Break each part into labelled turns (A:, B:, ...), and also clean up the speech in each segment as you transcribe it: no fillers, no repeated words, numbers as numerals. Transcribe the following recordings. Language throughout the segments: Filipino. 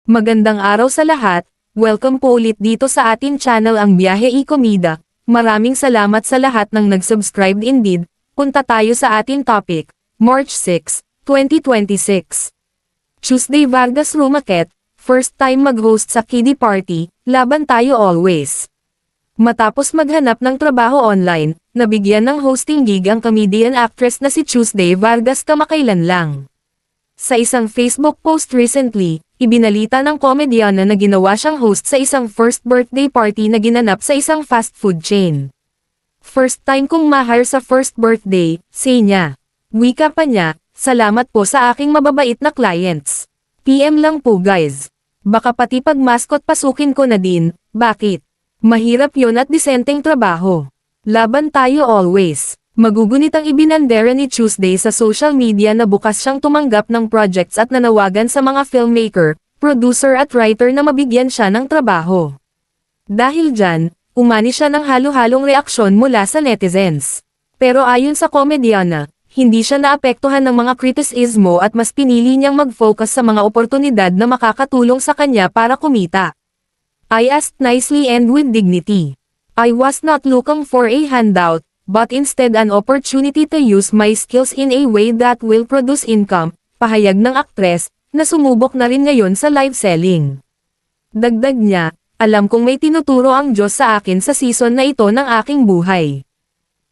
A: Magandang araw sa lahat, welcome po ulit dito sa atin channel ang Biyahe y Comida. Maraming salamat sa lahat ng nag-subscribe indeed. Punta tayo sa ating topic, March 6, 2026. Tuesday Vargas Rumaquet, first time mag-host sa kiddie party, laban tayo always. Matapos maghanap ng trabaho online, nabigyan ng hosting gig ang comedian actress na si Tuesday Vargas kamakailan lang. Sa isang Facebook post recently, ibinalita ng komedyana na ginawa siyang host sa isang first birthday party na ginanap sa isang fast food chain. First time kong ma-hire sa first birthday, say niya. Wika pa niya, salamat po sa aking mababait na clients. PM lang po guys. Baka pati pag mascot pasukin ko na din, bakit? Mahirap yon at disenteng trabaho. Laban tayo always. Magugunit ang ibinandera ni Tuesday sa social media na bukas siyang tumanggap ng projects at nanawagan sa mga filmmaker, producer at writer na mabigyan siya ng trabaho. Dahil dyan, umani siya ng halo-halong reaksyon mula sa netizens. Pero ayon sa komedyana, hindi siya naapektuhan ng mga kritisismo at mas pinili niyang mag-focus sa mga oportunidad na makakatulong sa kanya para kumita. I asked nicely and with dignity. I was not looking for a handout, but instead an opportunity to use my skills in a way that will produce income, pahayag ng aktres, na sumubok na rin ngayon sa live selling. Dagdag niya, alam kong may tinuturo ang Diyos sa akin sa season na ito ng aking buhay.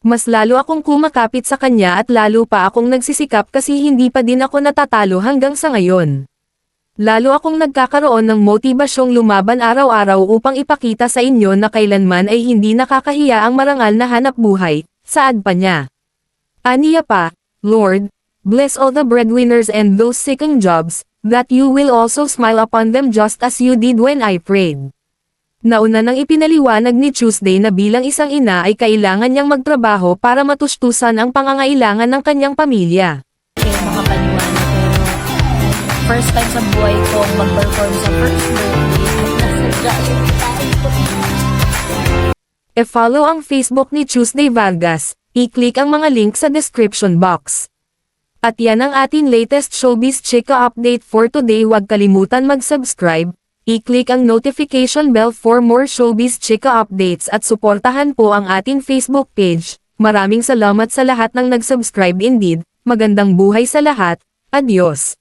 A: Mas lalo akong kumakapit sa kanya at lalo pa akong nagsisikap kasi hindi pa din ako natatalo hanggang sa ngayon. Lalo akong nagkakaroon ng motibasyong lumaban araw-araw upang ipakita sa inyo na kailanman ay hindi nakakahiya ang marangal na hanap buhay, saad pa niya. Aniya pa, Lord, bless all the breadwinners and those seeking jobs, that you will also smile upon them just as you did when I prayed. Nauna nang ipinaliwanag ni Tuesday na bilang isang ina ay kailangan niyang magtrabaho para matustusan ang pangangailangan ng kanyang pamilya.
B: Makapaniwala pero first time sa buhay ko mag-perform sa first birthday at nasadya yung tayo ko.
A: E-follow ang Facebook ni Tuesday Vargas, i-click ang mga link sa description box. At yan ang ating latest showbiz chika update for today. Huwag kalimutan mag-subscribe, i-click ang notification bell for more showbiz chika updates at suportahan po ang ating Facebook page. Maraming salamat sa lahat ng nag-subscribe indeed, magandang buhay sa lahat, adios.